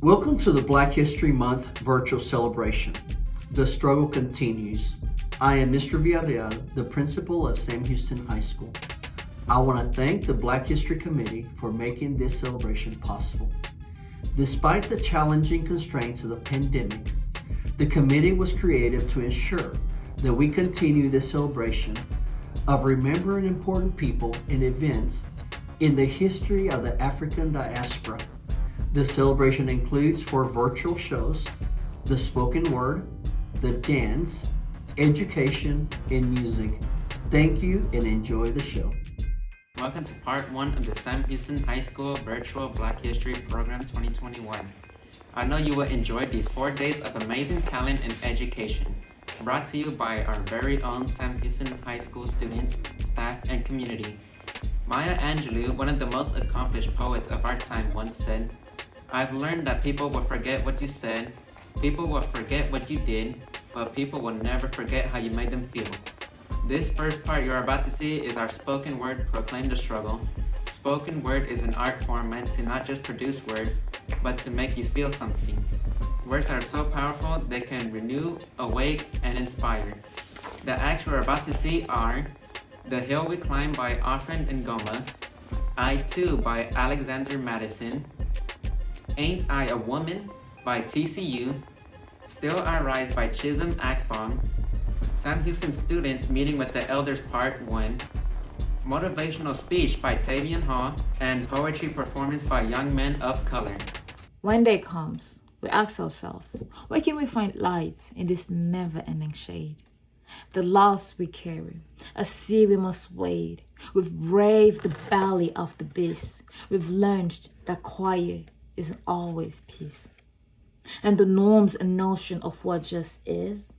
Welcome to the Black History Month virtual celebration. The struggle continues. I am Mr. Villarreal, the principal of Sam Houston High School. I want to thank the Black History Committee for making this celebration possible. Despite the challenging constraints of the pandemic, the committee was created to ensure that we continue this celebration of remembering important people and events in the history of the African diaspora. The celebration includes 4 virtual shows: the spoken word, the dance, education, and music. Thank you and enjoy the show. Welcome to part 1 of the Sam Houston High School Virtual Black History Program 2021. I know you will enjoy these 4 days of amazing talent and education, brought to you by our very own Sam Houston High School students, staff, and community. Maya Angelou, one of the most accomplished poets of our time, once said, "I've learned that people will forget what you said, people will forget what you did, but people will never forget how you made them feel." This first part you're about to see is our spoken word Proclaim the Struggle. Spoken word is an art form meant to not just produce words, but to make you feel something. Words are so powerful they can renew, awake, and inspire. The acts we're about to see are The Hill We Climb by Afend Ngoma, I Too by Alexander Madison, Ain't I a Woman by TCU, Still I Rise by Chisholm Akpom, Sam Houston Students Meeting with the Elders Part 1, Motivational Speech by Tavian Hall, and Poetry Performance by Young Men of Color. When day comes, we ask ourselves, where can we find light in this never-ending shade? The loss we carry, a sea we must wade. We've braved the belly of the beast. We've learned that quiet isn't always peace. And the norms and notion of what just is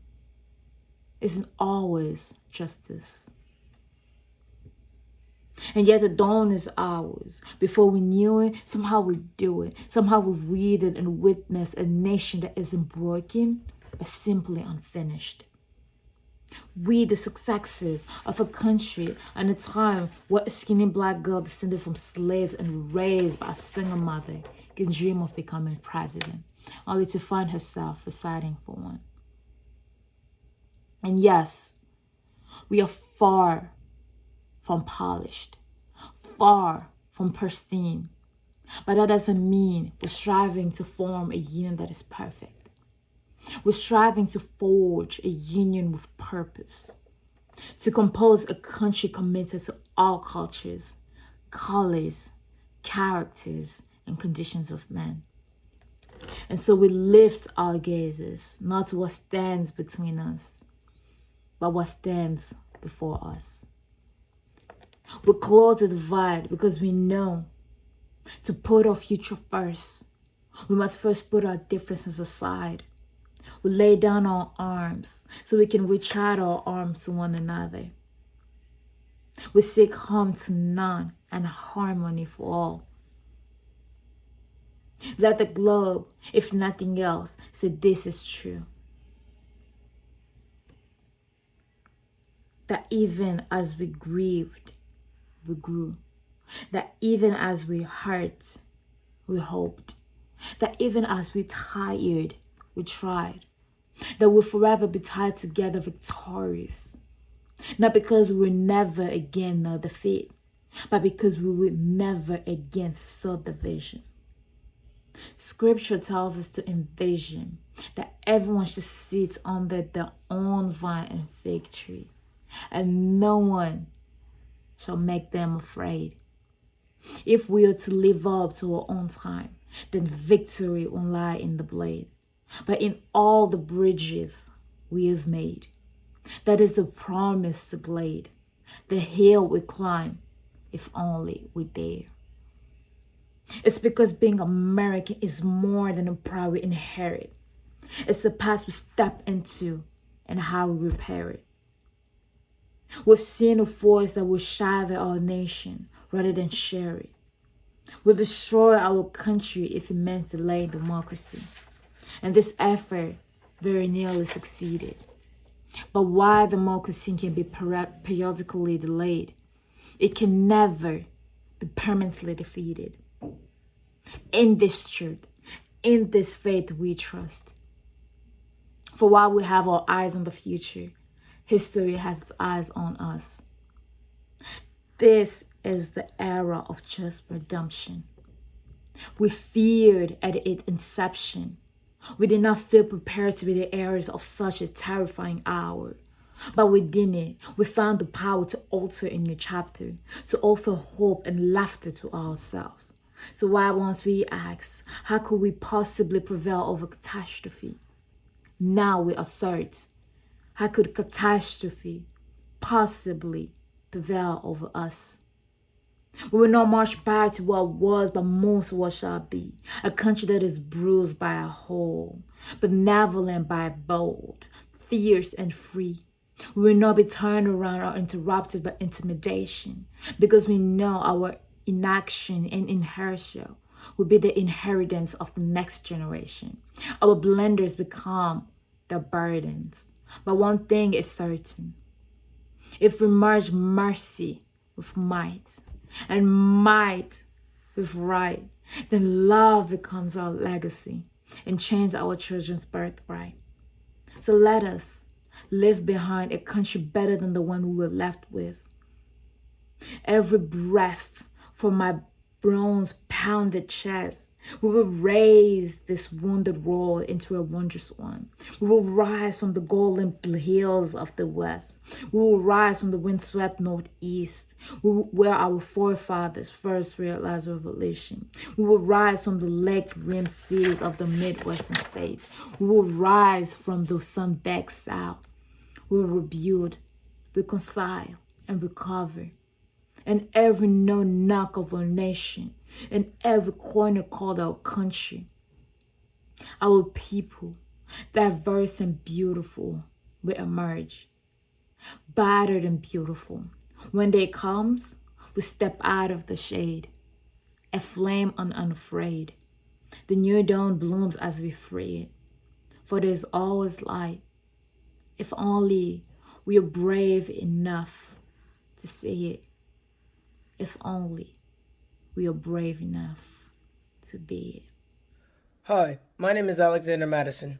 isn't always justice. And yet the dawn is ours. Before we knew it, somehow we do it. Somehow we've weeded and witnessed a nation that isn't broken, but simply unfinished. We, the successors of a country and a time where a skinny black girl descended from slaves and raised by a single mother can dream of becoming president, only to find herself reciting for one. And yes, we are far from polished, far from pristine, but that doesn't mean we're striving to form a union that is perfect. We're striving to forge a union with purpose, to compose a country committed to all cultures, colors, characters, and conditions of men. And so we lift our gazes, not to what stands between us, but what stands before us. We close the divide because we know to put our future first, we must first put our differences aside. We lay down our arms so we can reach out our arms to one another. We seek harm to none and harmony for all. Let the globe, if nothing else, say this is true. That even as we grieved, we grew. That even as we hurt, we hoped. That even as we tired, we tried. That we'll forever be tied together victorious. Not because we will never again know defeat, but because we will never again sow division. Scripture tells us to envision that everyone should sit under their own vine and fig tree, and no one shall make them afraid. If we are to live up to our own time, then victory will lie in the blade, but in all the bridges we have made. That is the promise to glade, the hill we climb, if only we dare. It's because being American is more than a pride we inherit. It's a past we step into and how we repair it. We've seen a force that will shatter our nation rather than share it. Will destroy our country if it meant delaying democracy. And this effort very nearly succeeded. But while democracy can be periodically delayed, it can never be permanently defeated. In this truth, In this faith we trust. For while we have our eyes on the future, history has its eyes on us. This is the era of just redemption. We feared at its inception. We did not feel prepared to be the heirs of such a terrifying hour. But within it, we found the power to alter a new chapter, to offer hope and laughter to ourselves. So why once we asked, how could we possibly prevail over catastrophe? Now we assert, how could catastrophe possibly prevail over us? We will not march back to what was, but most what shall be. A country that is bruised by a whole, benevolent by a bold, fierce and free. We will not be turned around or interrupted by intimidation, because we know our inaction and inertia will be the inheritance of the next generation. Our blunders become their burdens. But one thing is certain. If we merge mercy with might, and might with right, then love becomes our legacy and change our children's birthright. So let us leave behind a country better than the one we were left with. Every breath from my bronze pounded chest, we will raise this wounded world into a wondrous one. We will rise from the golden hills of the west. We will rise from the windswept northeast, where our forefathers first realized revelation. We will rise from the lake-rimmed cities of the Midwestern states. We will rise from the sun-baked south. We will rebuild, reconcile, and recover. And every no-knock of our nation, and every corner called our country. Our people, diverse and beautiful, will emerge. Battered and beautiful. When day comes, we step out of the shade, aflame and unafraid. The new dawn blooms as we free it, for there is always light. If only we are brave enough to see it. If only we are brave enough to be it. Hi, my name is Alexander Madison,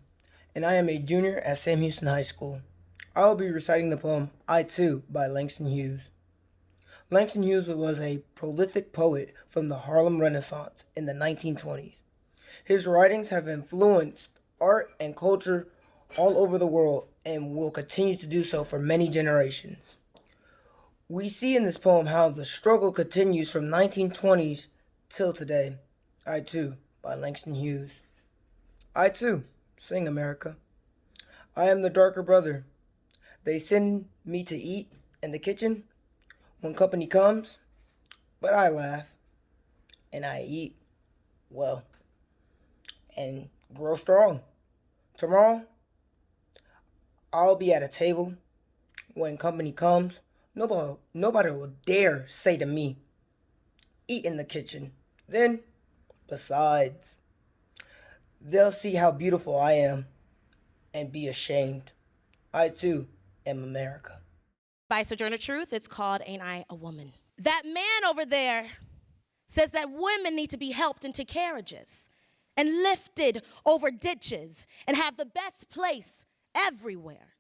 and I am a junior at Sam Houston High School. I will be reciting the poem I Too by Langston Hughes. Langston Hughes was a prolific poet from the Harlem Renaissance in the 1920s. His writings have influenced art and culture all over the world and will continue to do so for many generations. We see in this poem how the struggle continues from 1920s till today. I Too by Langston Hughes. I too sing America. I am the darker brother. They send me to eat in the kitchen when company comes, but I laugh and I eat well and grow strong. Tomorrow, I'll be at a table when company comes. Nobody will dare say to me, eat in the kitchen. Then, besides, they'll see how beautiful I am and be ashamed. I too am America. By Sojourner Truth, it's called Ain't I a Woman? That man over there says that women need to be helped into carriages and lifted over ditches and have the best place everywhere.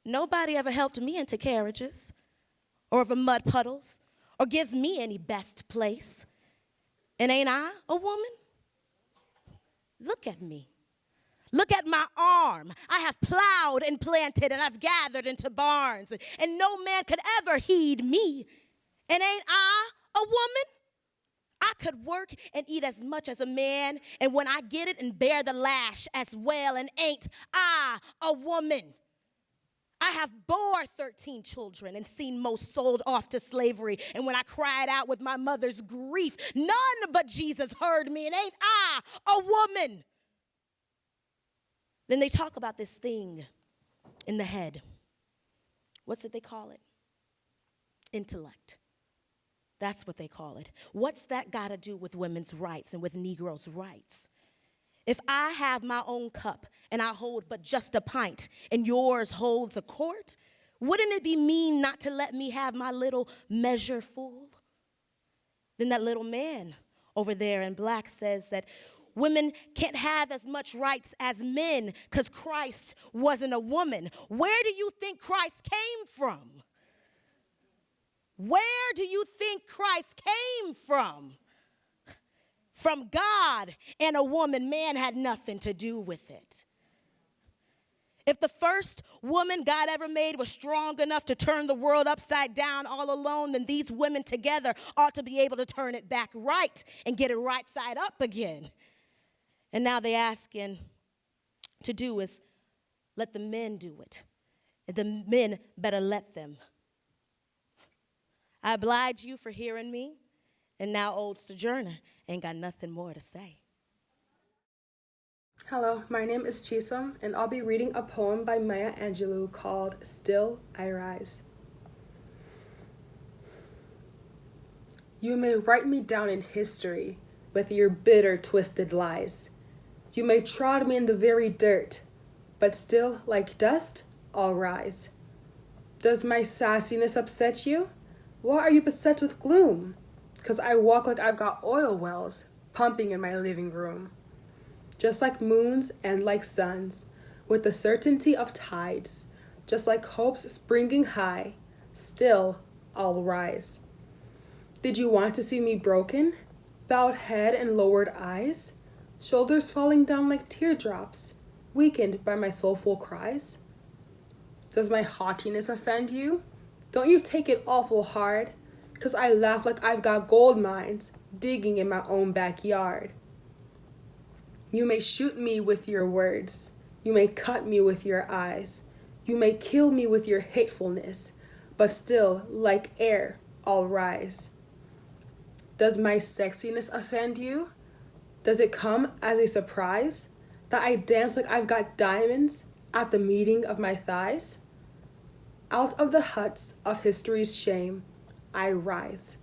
Nobody ever helped me into carriages or over mud puddles or gives me any best place. And ain't I a woman? Look at me. Look at my arm. I have plowed and planted and I've gathered into barns, and no man could ever heed me. And ain't I a woman? I could work and eat as much as a man, and when I get it, and bear the lash as well, and ain't I a woman? I have bore 13 children and seen most sold off to slavery. And when I cried out with my mother's grief, none but Jesus heard me. And ain't I a woman? Then they talk about this thing in the head. What's it they call it? Intellect. That's what they call it. What's that got to do with women's rights and with Negroes' rights? If I have my own cup and I hold but just a pint and yours holds a quart, wouldn't it be mean not to let me have my little measure full? Then that little man over there in black says that women can't have as much rights as men because Christ wasn't a woman. Where do you think Christ came from? Where do you think Christ came from? From God and a woman. Man had nothing to do with it. If the first woman God ever made was strong enough to turn the world upside down all alone, then these women together ought to be able to turn it back right and get it right side up again. And now they're asking to do is let the men do it. And the men better let them. I oblige you for hearing me. And now old Sojourner ain't got nothing more to say. Hello, my name is Chisom, and I'll be reading a poem by Maya Angelou called Still I Rise. You may write me down in history with your bitter, twisted lies. You may trod me in the very dirt, but still, like dust, I'll rise. Does my sassiness upset you? Why are you beset with gloom? 'Cause I walk like I've got oil wells pumping in my living room. Just like moons and like suns, with the certainty of tides, just like hopes springing high, still I'll rise. Did you want to see me broken? Bowed head and lowered eyes? Shoulders falling down like teardrops, weakened by my soulful cries? Does my haughtiness offend you? Don't you take it awful hard? 'Cause I laugh like I've got gold mines digging in my own backyard. You may shoot me with your words. You may cut me with your eyes. You may kill me with your hatefulness, but still, like air, I'll rise. Does my sexiness offend you? Does it come as a surprise that I dance like I've got diamonds at the meeting of my thighs? Out of the huts of history's shame, I rise.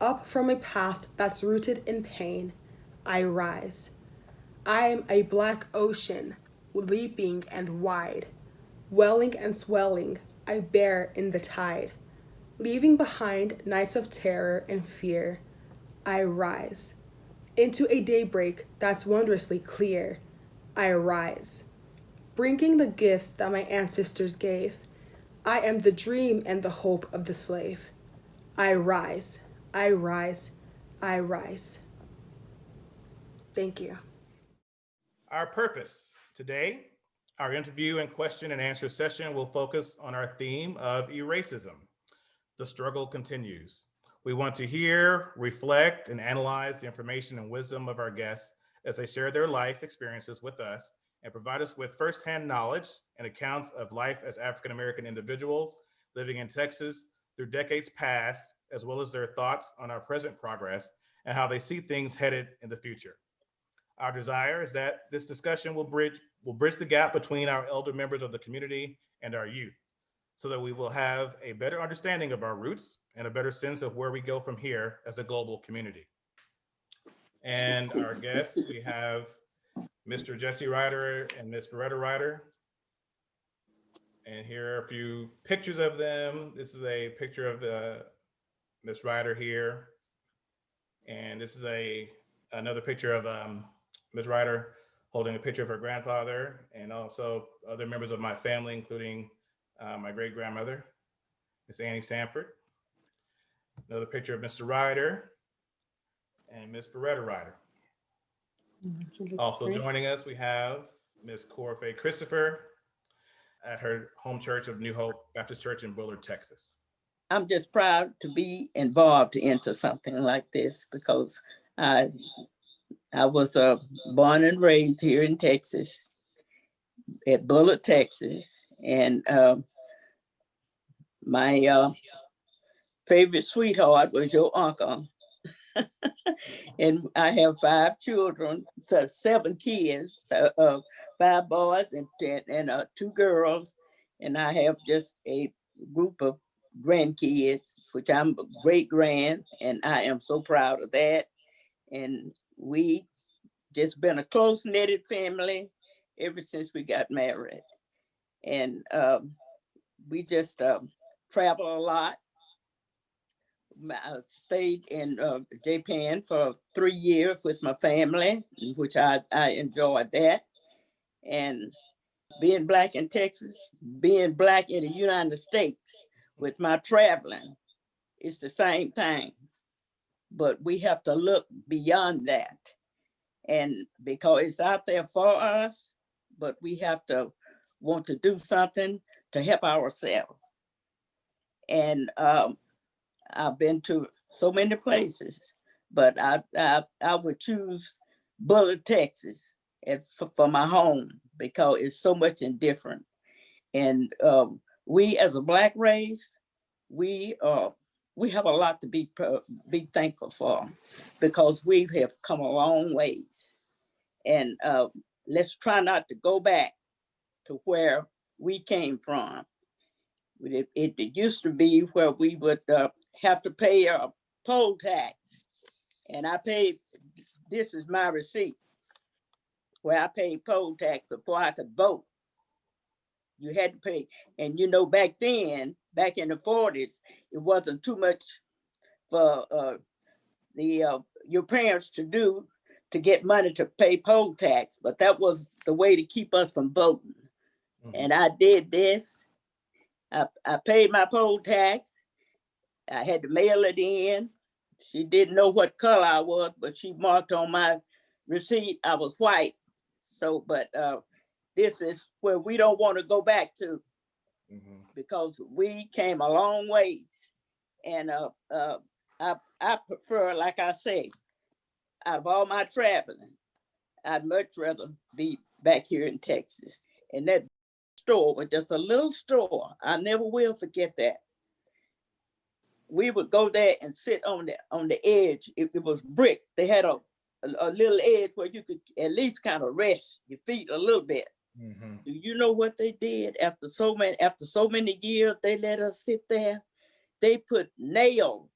Up from a past that's rooted in pain, I rise. I am a black ocean, leaping and wide. Welling and swelling, I bear in the tide. Leaving behind nights of terror and fear, I rise. Into a daybreak that's wondrously clear, I rise. Bringing the gifts that my ancestors gave, I am the dream and the hope of the slave. I rise, I rise, I rise. Thank you. Our purpose today, our interview and question and answer session will focus on our theme of eracism. The struggle continues. We want to hear, reflect, and analyze the information and wisdom of our guests as they share their life experiences with us and provide us with firsthand knowledge and accounts of life as African-American individuals living in Texas through decades past, as well as their thoughts on our present progress and how they see things headed in the future. Our desire is that this discussion will bridge the gap between our elder members of the community and our youth, so that we will have a better understanding of our roots and a better sense of where we go from here as a global community. And our guests, we have Mr. Jesse Ryder and Ms. Veretta Ryder. And here are a few pictures of them. This is a picture of Ms. Ryder here. And this is another picture of Ms. Ryder holding a picture of her grandfather and also other members of my family, including my great grandmother, Miss Annie Sanford. Another picture of Mr. Ryder and Miss Veretta Ryder. Also joining us, we have Miss Corfay Christopher at her home church of New Hope Baptist Church in Bullard, Texas. I'm just proud to be involved into something like this because I was born and raised here in Texas, at Bullard, Texas, and my favorite sweetheart was your uncle. And I have 5 children, so 7 kids, 5 boys and 2 girls, and I have just a group of grandkids, which I'm great grand, and I am so proud of that. And we just been a close knitted family ever since we got married. And we just travel a lot. I stayed in Japan for 3 years with my family, which I enjoyed that. And being Black in Texas, being Black in the United States with my traveling, it's the same thing. But we have to look beyond that. And because it's out there for us, but we have to want to do something to help ourselves. And I've been to so many places, but I would choose Bullitt, Texas for my home because it's so much indifferent. And we as a Black race, we have a lot to be thankful for because we have come a long ways. And let's try not to go back to where we came from. It used to be where we would have to pay a poll tax. And I paid, this is my receipt, where I paid poll tax before I could vote. You had to pay. And you know, back then, back in the 40s, it wasn't too much for your parents to do to get money to pay poll tax, but that was the way to keep us from voting. Mm-hmm. And I did this. I paid my poll tax. I had to mail it in. She didn't know what color I was, but she marked on my receipt I was white. So, but this is where we don't want to go back to, because we came a long ways. And I prefer, like I say, out of all my traveling, I'd much rather be back here in Texas. And that store was just a little store. I never will forget that. We would go there and sit on the edge. It was brick. They had a little edge where you could at least kind of rest your feet a little bit. Mm-hmm. Do you know what they did after so many years? They let us sit there. They put nails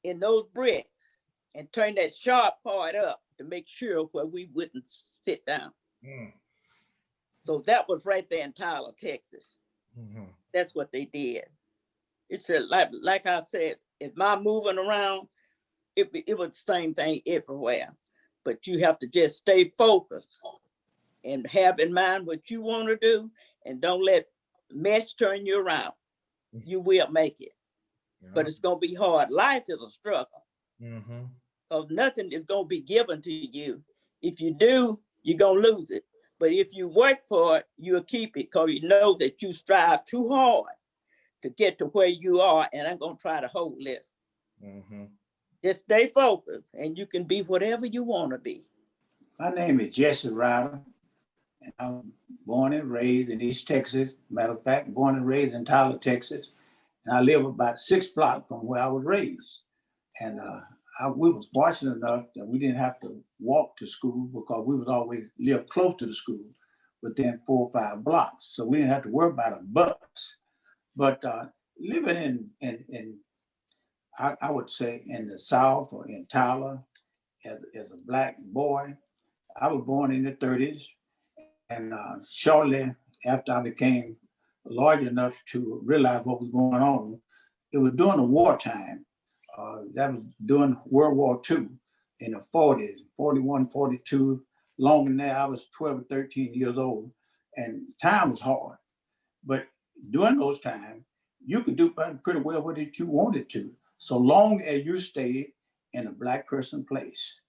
in those bricks and turned that sharp part up to make sure where we wouldn't sit down. Mm. So that was right there in Tyler, Texas. Mm-hmm. That's what they did. It's like I said, if my moving around, it was the same thing everywhere. But you have to just stay focused and have in mind what you want to do, and don't let mess turn you around. You will make it. Yeah. But it's going to be hard. Life is a struggle. Mm-hmm. Because nothing is going to be given to you. If you do, you're going to lose it. But if you work for it, you'll keep it because you know that you strive too hard to get to where you are. And I'm going to try to hold this. Mm-hmm. Just stay focused and you can be whatever you want to be. My name is Jesse Ryder. And I'm born and raised in East Texas. Matter of fact, born and raised in Tyler, Texas. And I live about 6 blocks from where I was raised. And we was fortunate enough that we didn't have to walk to school because we was always live close to the school, within 4 or 5 blocks. So we didn't have to worry about a bus. But living in I would say in the South or in Tyler as a Black boy, I was born in the 30s. And shortly after I became large enough to realize what was going on, it was during the wartime. That was during World War II in the 40s, 41, 42. Longer than that, I was 12 or 13 years old, and time was hard. But during those times, you could do pretty well what you wanted to, so long as you stayed in a Black person place.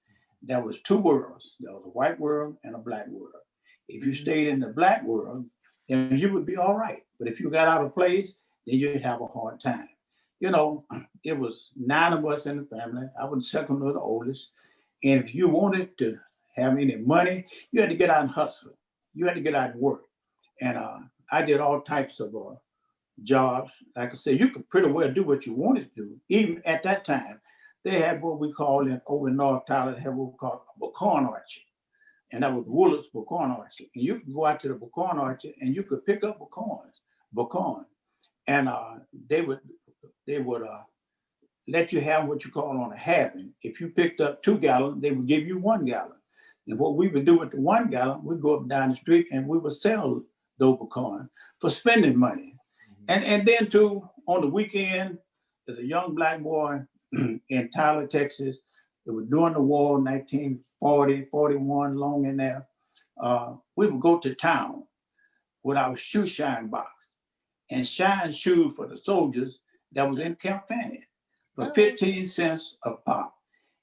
There was 2 worlds. There was a white world and a Black world. If you stayed in the Black world, then you would be all right. But if you got out of place, then you'd have a hard time. You know, it was 9 of us in the family. I was second or the oldest. And if you wanted to have any money, you had to get out and hustle. You had to get out and work. And I did all types of jobs. Like I said, you could pretty well do what you wanted to do. Even at that time, they had what we call over in North Tyler, they had what we call a corn orchard. And that was Woollard's Pecan Orchard. And you could go out to the pecan orchard and you could pick up pecan. And they would let you have what you call on a halving. If you picked up 2 gallons, they would give you 1 gallon. And what we would do with the 1 gallon, we'd go up and down the street and we would sell those pecans for spending money. Mm-hmm. And then too, on the weekend, as a young Black boy, in Tyler, Texas. It was during the war, 1940, 41, long in there. We would go to town with our shoe shine box and shine shoes for the soldiers that was in Camp Fanny for 15 cents a pop.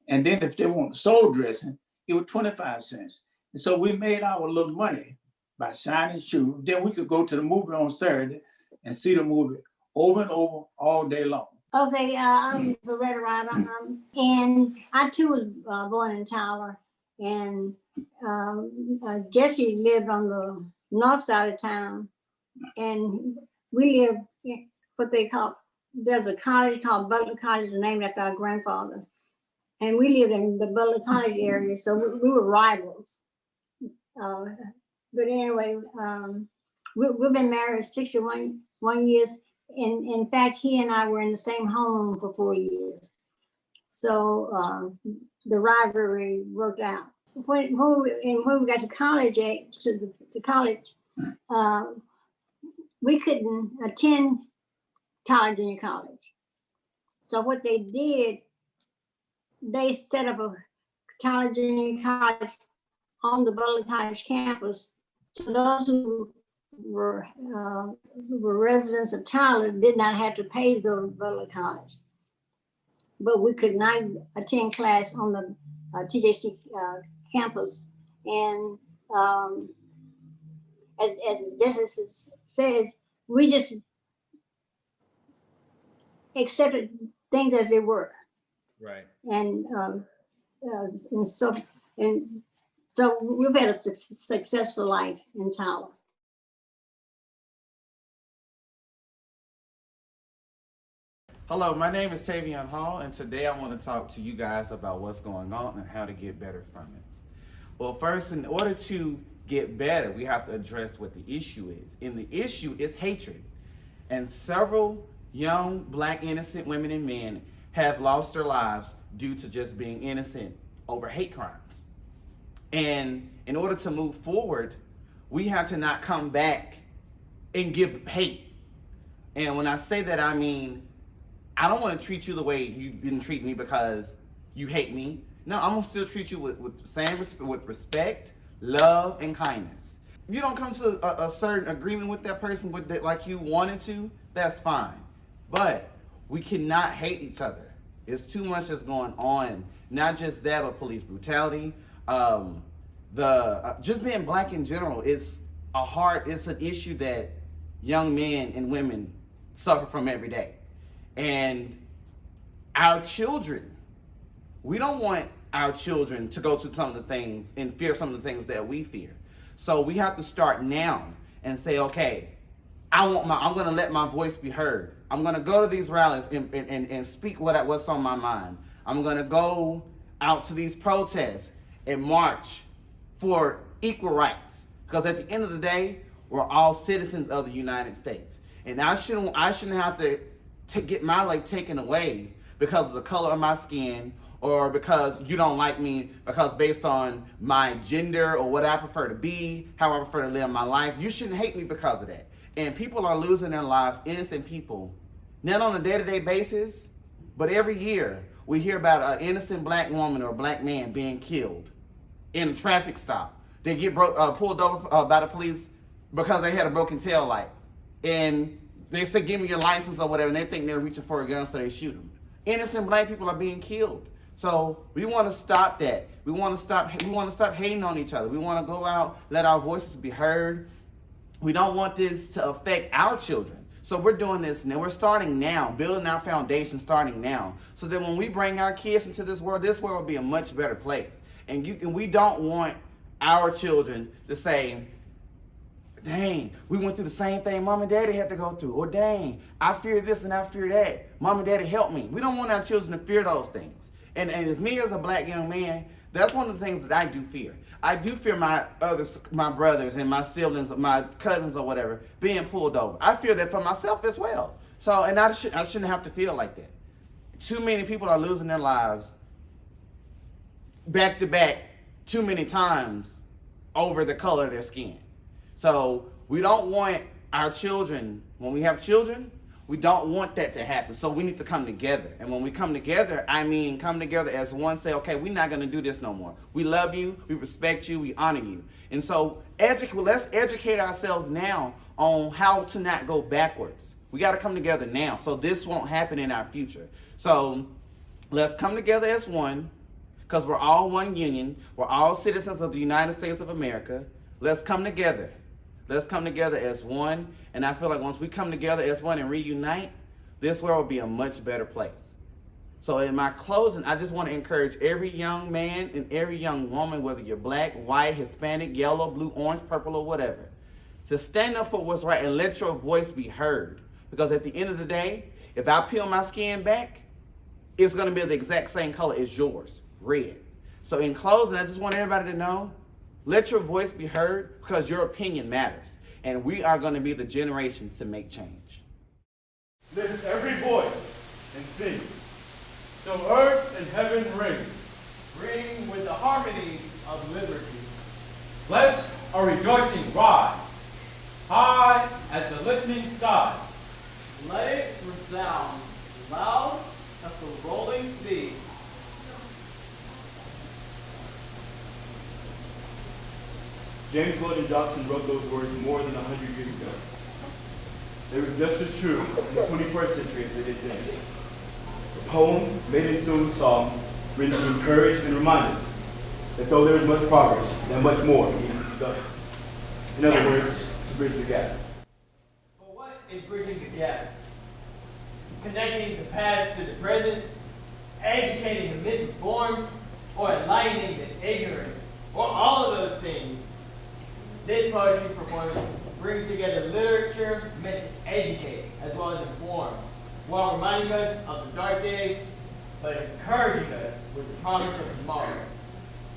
And then if they want soul dressing, it was 25 cents. And so we made our little money by shining shoes. Then we could go to the movie on Saturday and see the movie over and over all day long. Okay, I'm Loretta Ryder, and I too was born in Tyler, and Jesse lived on the north side of town, and we lived in what they call, there's a college called Butler College, named after our grandfather, and we lived in the Butler College area, so we were rivals. But anyway, we've been married 61 years. In fact, he and I were in the same home for 4 years. So the rivalry worked out. When we got to college, we couldn't attend Tyler Junior College. So what they did, they set up a Tyler Junior College on the Butler College campus. So those who were residents of Tyler did not have to pay to go to Butler College. But we could not attend class on the TJC campus. And as Jessica says, we just accepted things as they were. Right. And so we've had a successful life in Tyler. Hello, my name is Tavion Hall, and today I want to talk to you guys about what's going on and how to get better from it. Well, first, in order to get better, we have to address what the issue is. And the issue is hatred. And several young Black innocent women and men have lost their lives due to just being innocent over hate crimes. And in order to move forward, we have to not come back and give hate. And when I say that, I mean, I don't want to treat you the way you didn't treat me because you hate me. No, I'm gonna still treat you with respect, love, and kindness. If you don't come to a certain agreement with that person like you wanted to, that's fine. But we cannot hate each other. It's too much that's going on. Not just that, but police brutality. Just being Black in general is it's an issue that young men and women suffer from every day. And our children, we don't want our children to go through some of the things and fear some of the things that we fear. So we have to start now and say, okay, I'm gonna let my voice be heard. I'm gonna go to these rallies and speak what's on my mind. I'm gonna go out to these protests and march for equal rights. Because at the end of the day, we're all citizens of the United States. And I shouldn't have to get my life taken away because of the color of my skin, or because you don't like me because based on my gender or what I prefer to be, how I prefer to live my life. You shouldn't hate me because of that. And people are losing their lives, innocent people, not on a day-to-day basis, but every year we hear about an innocent Black woman or Black man being killed in a traffic stop. They get pulled over by the police because they had a broken tail light. And they say, give me your license or whatever, and they think they're reaching for a gun, so they shoot them. Innocent Black people are being killed. So we want to stop that. We want to stop hating on each other. We want to go out, let our voices be heard. We don't want this to affect our children. So we're doing this now. We're starting now, building our foundation starting now, so that when we bring our kids into this world will be a much better place. And we don't want our children to say, dang, we went through the same thing Mom and Daddy had to go through. Or dang, I fear this and I fear that. Mom and Daddy help me. We don't want our children to fear those things. And as me as a Black young man, that's one of the things that I do fear. I do fear my brothers and my siblings, my cousins or whatever, being pulled over. I fear that for myself as well. So, and I shouldn't have to feel like that. Too many people are losing their lives back to back too many times over the color of their skin. So we don't want our children, when we have children, We don't want that to happen. So we need to come together. And when we come together, I mean come together as one, say, okay, we're not gonna do this no more. We love you, we respect you, we honor you. And so let's educate ourselves now on how to not go backwards. We gotta come together now so this won't happen in our future. So let's come together as one, because we're all one union. We're all citizens of the United States of America. Let's come together. Let's come together as one. And I feel like once we come together as one and reunite, this world will be a much better place. So in my closing, I just want to encourage every young man and every young woman, whether you're black, white, Hispanic, yellow, blue, orange, purple, or whatever, to stand up for what's right and let your voice be heard. Because at the end of the day, if I peel my skin back, it's going to be the exact same color as yours, red. So in closing, I just want everybody to know, let your voice be heard because your opinion matters. And we are going to be the generation to make change. Lift every voice and sing. So earth and heaven ring. Ring with the harmony of liberty. Let our rejoicing rise, high as the listening sky. Let it resound loud as the rolling sea. James Weldon Johnson wrote those words more than 100 years ago. They were just as true in the 21st century as they did then. A poem made into a song written to encourage and remind us that though there is much progress, that much more needs to be done. In other words, to bridge the gap. But what is bridging the gap? Connecting the past to the present, educating the misinformed, or enlightening the ignorant, or all of those things. This poetry performance brings together literature meant to educate as well as inform, while reminding us of the dark days, but encouraging us with the promise of tomorrow.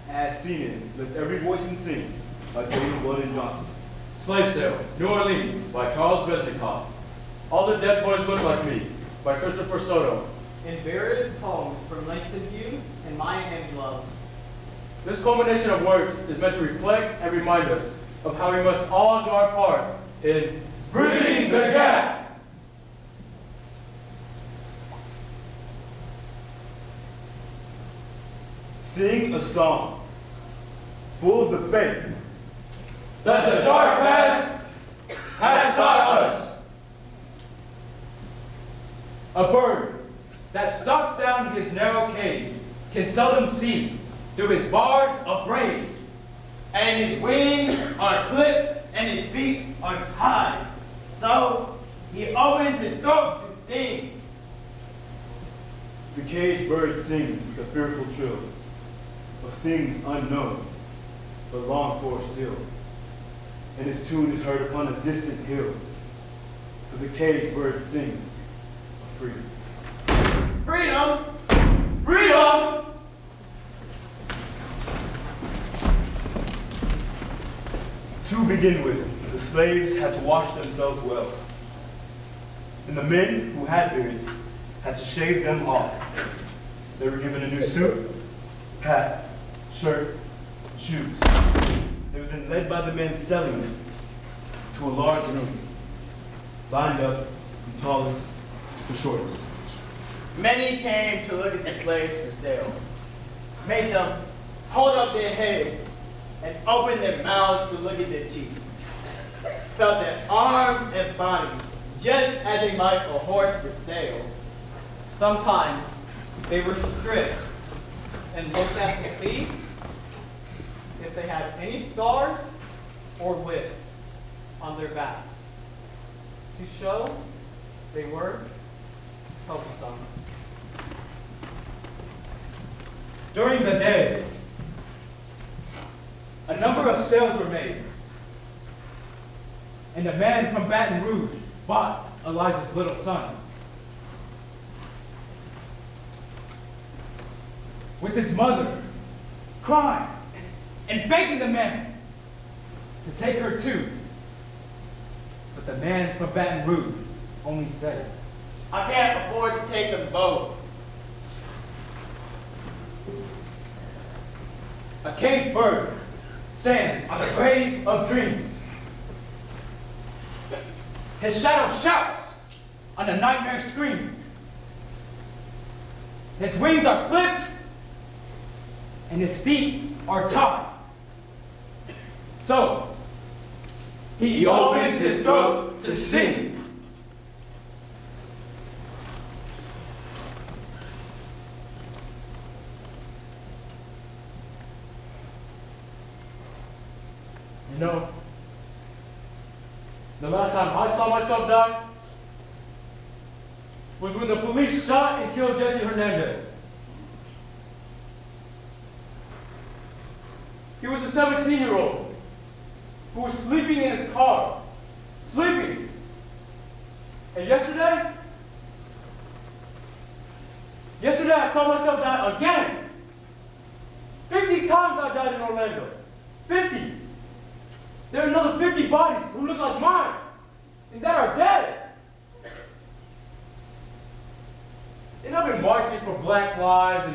As seen in Lift Every Voice and Sing by James Weldon Johnson. Slave Sale, New Orleans by Charles Resnicoff. All the Dead Boys Look Like Me by Christopher Soto. And various poems from Langston Hughes and Maya Angelou. This culmination of works is meant to reflect and remind us of how we must all do our part in bridging the gap. Sing a song full of the faith that the dark past has taught us. A bird that stalks down his narrow cage can seldom see through his bars of rage. And his wings are clipped and his feet are tied. So he opens his throat to sing. The caged bird sings with a fearful trill of things unknown, but longed for still. And his tune is heard upon a distant hill. For the caged bird sings of freedom. Freedom! Freedom! To begin with, the slaves had to wash themselves well. And the men who had beards had to shave them off. They were given a new suit, hat, shirt, and shoes. They were then led by the men selling them to a large room, lined up from tallest to shortest. Many came to look at the slaves for sale, made them hold up their heads and open their mouths to look at their teeth, felt their arms and bodies just as they might a horse for sale. Sometimes they were stripped and looked at to see if they had any scars or whips on their backs to show they were troublesome. During the day, a number of sales were made, and a man from Baton Rouge bought Eliza's little son. With his mother crying and begging the man to take her too. But the man from Baton Rouge only said, I can't afford to take them both. a caged bird stands on the grave of dreams. His shadow shouts on a nightmare scream. His wings are clipped, and his feet are tied. So, he opens his throat to sing. You know, the last time I saw myself die was when the police shot and killed Jesse Hernandez. He was a 17-year-old who was sleeping in his car. Sleeping. And yesterday I saw myself die again. 50 times I died in Orlando. 50. There are another 50 bodies who look like mine and that are dead. And I've been marching for Black lives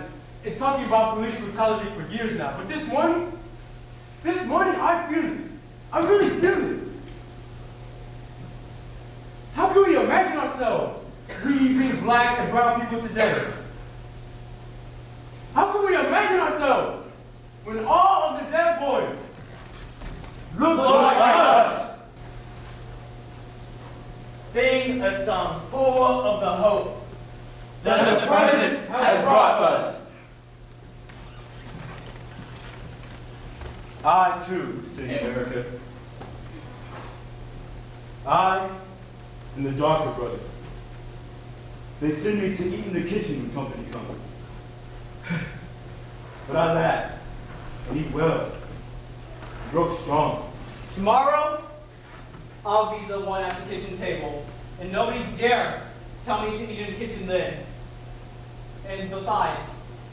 and talking about police brutality for years now. But this morning, I feel it. I really feel it. How can we imagine ourselves, we being Black and brown people today? How can we imagine ourselves when all of the dead boys look like us? Sing a song full of the hope that the present has brought us. I too sing America. I and the darker brother. They send me to eat in the kitchen when company comes. But I laugh and eat well and grow strong. Tomorrow, I'll be the one at the kitchen table, and nobody dare tell me to eat in the kitchen then. And besides,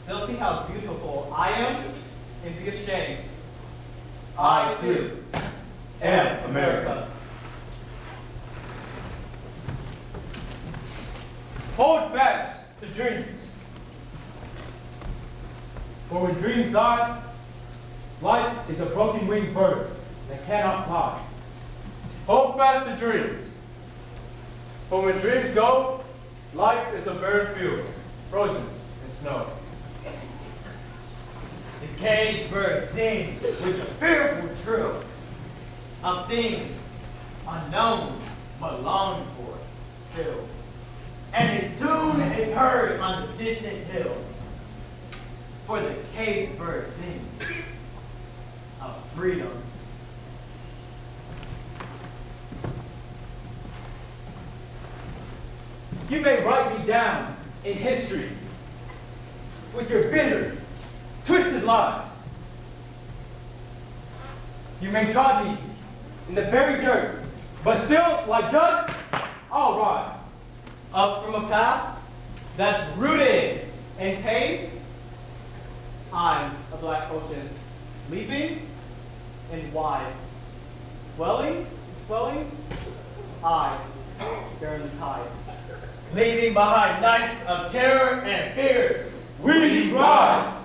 they'll see how beautiful I am and be ashamed. I too am America. Hold fast to dreams. For when dreams die, life is a broken winged bird that cannot fly. Hold fast to dreams. For when dreams go, life is a barren field, frozen in snow. The caged bird sings with a fearful trill of things unknown but longed for still. And his tune is heard on the distant hill. For the caged bird sings of freedom. You may write me down in history with your bitter, twisted lies. You may trod me in the very dirt, but still, like dust, I'll rise. Up from a past that's rooted in pain, I'm a black ocean, leaping and wide. Swelling, I bear the tide. Leaving behind nights of terror and fear, We rise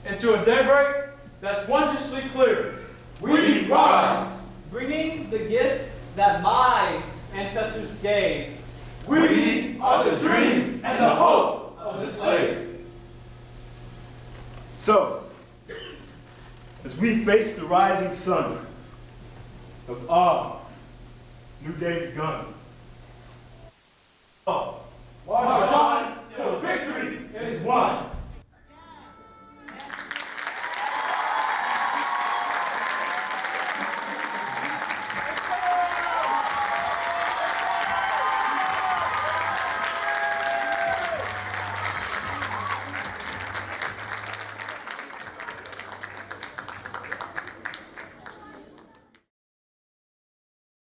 into a daybreak that's wondrously clear. We rise, bringing the gifts that my ancestors gave. We are the dream and the hope of the slave. So, as we face the rising sun of our new day begun, march on till victory is won.